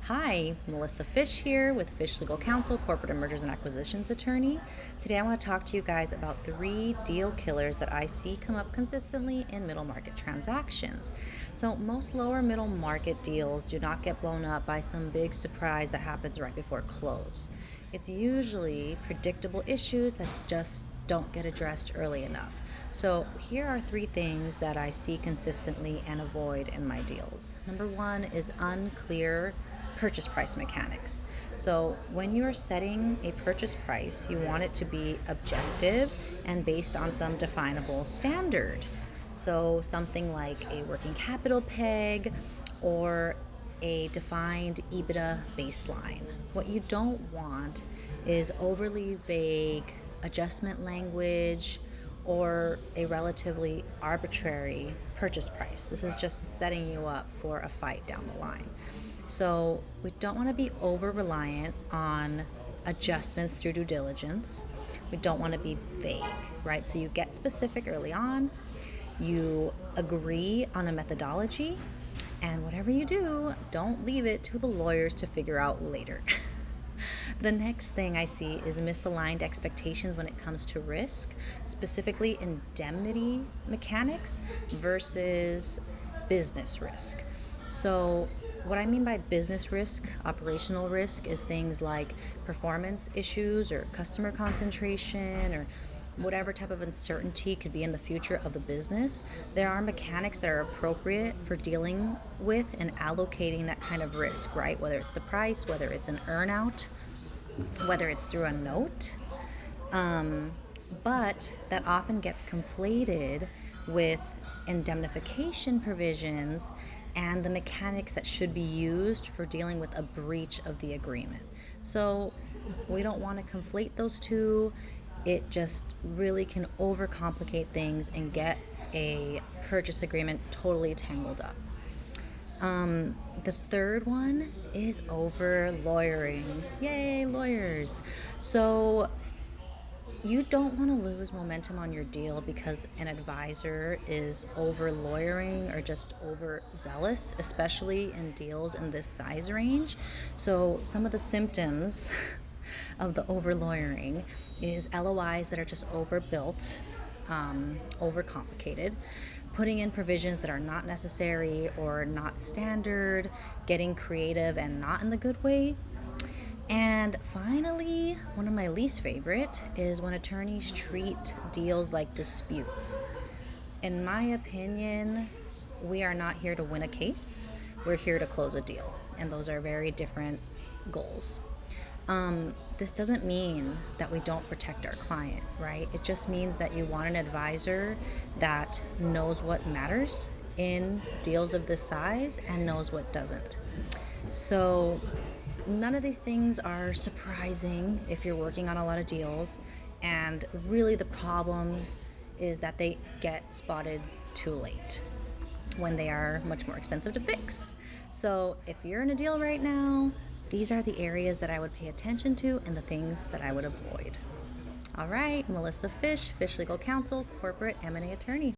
Hi, Melissa Fish here with Fish Legal Counsel, Corporate and Mergers and Acquisitions Attorney. Today I want to talk to you guys about 3 deal killers that I see come up consistently in middle market transactions. So most lower middle market deals do not get blown up by some big surprise that happens right before close. It's usually predictable issues that just don't get addressed early enough. So here are 3 things that I see consistently and avoid in my deals. Number 1 is unclear purchase price mechanics. So when you are setting a purchase price, you want it to be objective and based on some definable standard. So something like a working capital peg or a defined EBITDA baseline. What you don't want is overly vague adjustment language or a relatively arbitrary purchase price. This is just setting you up for a fight down the line. So we don't want to be over reliant on adjustments through due diligence. We don't want to be vague, right? So you get specific early on, you agree on a methodology, and whatever you do, don't leave it to the lawyers to figure out later. The next thing I see is misaligned expectations when it comes to risk, specifically indemnity mechanics versus business risk. So what I mean by business risk, operational risk, is things like performance issues or customer concentration or whatever type of uncertainty could be in the future of the business. There are mechanics that are appropriate for dealing with and allocating that kind of risk, right? Whether it's the price, whether it's an earnout, whether it's through a note. But that often gets conflated with indemnification provisions and the mechanics that should be used for dealing with a breach of the agreement. So we don't want to conflate those two. It just really can overcomplicate things and get a purchase agreement totally tangled up. The third one is over lawyering. Yay, lawyers. So you don't want to lose momentum on your deal because an advisor is over lawyering or just over zealous, especially in deals in this size range. So some of the symptoms of the over lawyering is LOIs that are just overbuilt, overcomplicated, putting in provisions that are not necessary or not standard, getting creative and not in the good way. And finally, one of my least favorite is when attorneys treat deals like disputes. In my opinion, we are not here to win a case. We're here to close a deal. And those are very different goals. This doesn't mean that we don't protect our client, right? It just means that you want an advisor that knows what matters in deals of this size and knows what doesn't. So none of these things are surprising if you're working on a lot of deals, and really the problem is that they get spotted too late when they are much more expensive to fix. So if you're in a deal right now, these are the areas that I would pay attention to and the things that I would avoid. All right, Melissa Fish, Fish Legal Counsel, Corporate M&A Attorney.